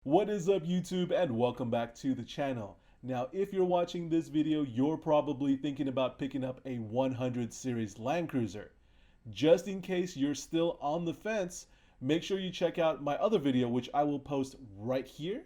What is up YouTube, and welcome back to the channel. Now if you're watching this video, you're probably thinking about picking up a 100 series Land Cruiser. Just in case you're still on the fence, make sure you check out my other video, which I will post right here,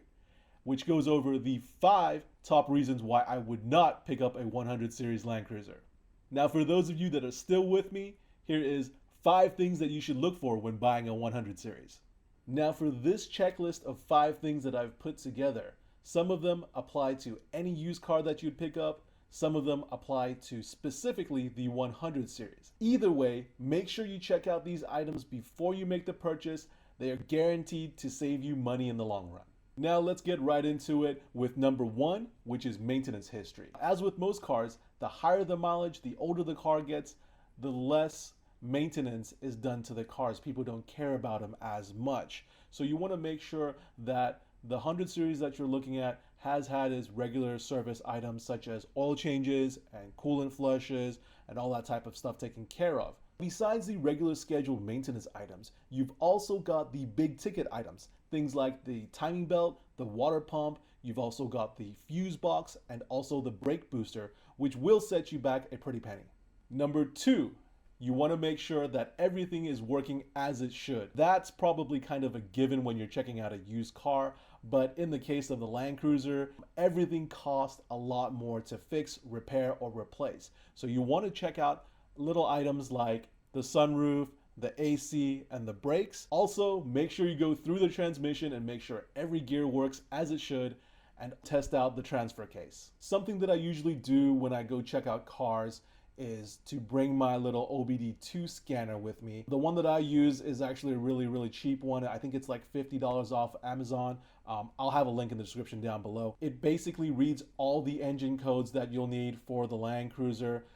which goes over the 5 top reasons why I would not pick up a 100 series Land Cruiser. Now for those of you that are still with me, here is 5 things that you should look for when buying a 100 series. Now for this checklist of 5 things that I've put together, some of them apply to any used car that you'd pick up, some of them apply to specifically the 100 series. Either way, make sure you check out these items before you make the purchase. They are guaranteed to save you money in the long run. Now let's get right into it with number 1, which is maintenance history. As with most cars, the higher the mileage, the older the car gets, the less maintenance is done to the cars. People don't care about them as much. So you want to make sure that the 100 series that you're looking at has had its regular service items such as oil changes and coolant flushes and all that type of stuff taken care of. Besides the regular scheduled maintenance items, you've also got the big ticket items, things like the timing belt, the water pump. You've also got the fuse box and also the brake booster, which will set you back a pretty penny. Number 2, you want to make sure that everything is working as it should. That's probably kind of a given when you're checking out a used car, but in the case of the Land Cruiser, everything costs a lot more to fix, repair, or replace. So you want to check out little items like the sunroof, the AC, and the brakes. Also, make sure you go through the transmission and make sure every gear works as it should, and test out the transfer case. Something that I usually do when I go check out cars is to bring my little OBD2 scanner with me. The one that I use is actually a really cheap one. I think it's like $50 off Amazon. I'll have a link in the description down below. It basically reads all the engine codes that you'll need for the Land Cruiser.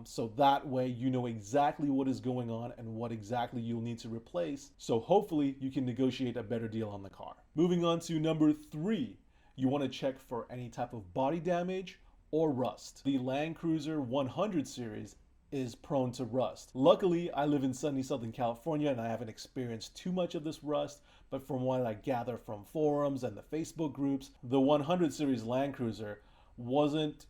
So that way you know exactly what is going on and what exactly you'll need to replace. So hopefully you can negotiate a better deal on the car. Moving on to number 3, you want to check for any type of body damage or rust. The Land Cruiser 100 series is prone to rust. Luckily, I live in sunny Southern California and I haven't experienced too much of this rust, but from what I gather from forums and the Facebook groups, the 100 series Land Cruiser wasn't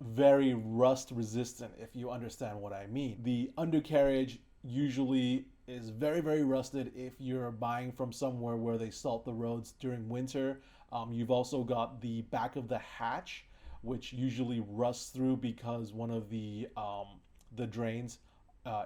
very rust resistant, if you understand what I mean. The undercarriage usually is very rusted if you're buying from somewhere where they salt the roads during winter. You've also got the back of the hatch, which usually rusts through because one of the drains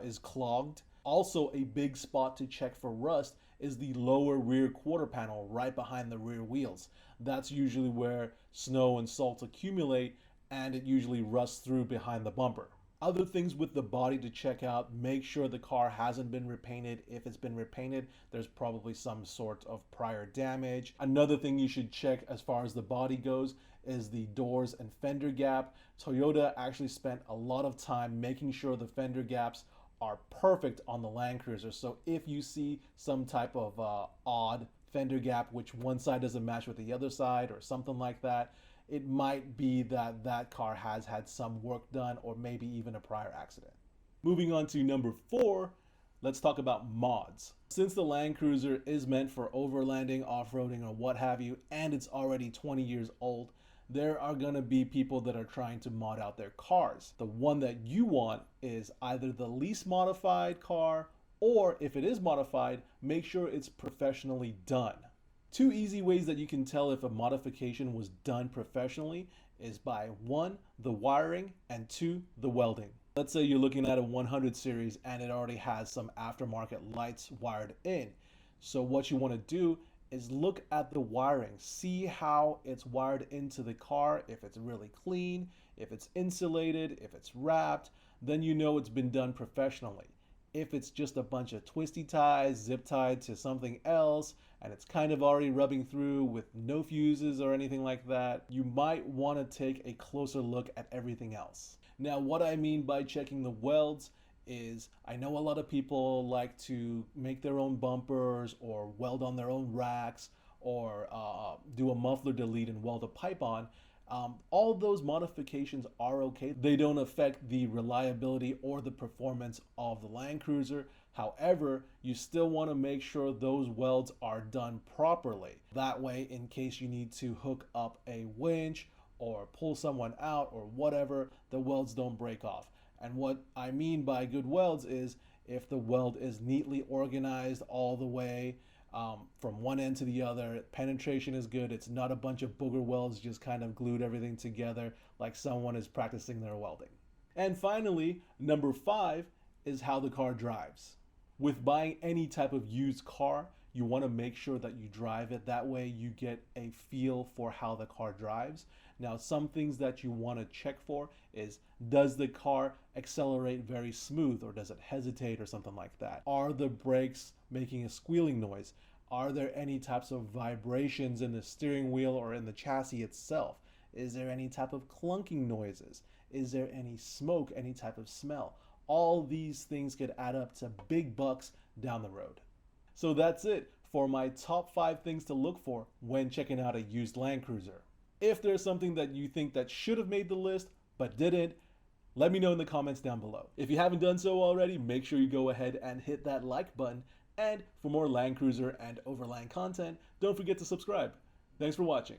is clogged. Also, a big spot to check for rust is the lower rear quarter panel right behind the rear wheels. That's usually where snow and salt accumulate, and it usually rusts through behind the bumper. Other things with the body to check out: make sure the car hasn't been repainted. If it's been repainted, there's probably some sort of prior damage. Another thing you should check as far as the body goes is the doors and fender gap. Toyota actually spent a lot of time making sure the fender gaps are perfect on the Land Cruiser. So if you see some type of odd fender gap, which one side doesn't match with the other side or something like that, it might be that that car has had some work done or maybe even a prior accident. Moving on to number 4, let's talk about mods. Since the Land Cruiser is meant for overlanding, off-roading, or what have you, and it's already 20 years old, there are going to be people that are trying to mod out their cars. The one that you want is either the least modified car, or if it is modified, make sure it's professionally done. 2 easy ways that you can tell if a modification was done professionally is by 1, the wiring, and 2, the welding. Let's say you're looking at a 100 series and it already has some aftermarket lights wired in. So what you want to do is look at the wiring, see how it's wired into the car. If it's really clean, if it's insulated, if it's wrapped, then you know it's been done professionally. If it's just a bunch of twisty ties, zip tied to something else, and it's kind of already rubbing through with no fuses or anything like that, you might want to take a closer look at everything else. Now, what I mean by checking the welds is, I know a lot of people like to make their own bumpers or weld on their own racks or do a muffler delete and weld a pipe on. All those modifications are okay. They don't affect the reliability or the performance of the Land Cruiser. However, you still want to make sure those welds are done properly. That way, in case you need to hook up a winch or pull someone out or whatever, the welds don't break off. And what I mean by good welds is if the weld is neatly organized all the way from one end to the other, penetration is good, it's not a bunch of booger welds just kind of glued everything together like someone is practicing their welding. And finally, number 5 is how the car drives. With buying any type of used car, you want to make sure that you drive it. That way you get a feel for how the car drives. Now, some things that you want to check for is, does the car accelerate very smooth, or does it hesitate or something like that? Are the brakes making a squealing noise? Are there any types of vibrations in the steering wheel or in the chassis itself? Is there any type of clunking noises? Is there any smoke, any type of smell? All these things could add up to big bucks down the road. So that's it for my top 5 things to look for when checking out a used Land Cruiser. If there's something that you think that should have made the list but didn't, let me know in the comments down below. If you haven't done so already, make sure you go ahead and hit that like button. And for more Land Cruiser and Overland content, don't forget to subscribe. Thanks for watching.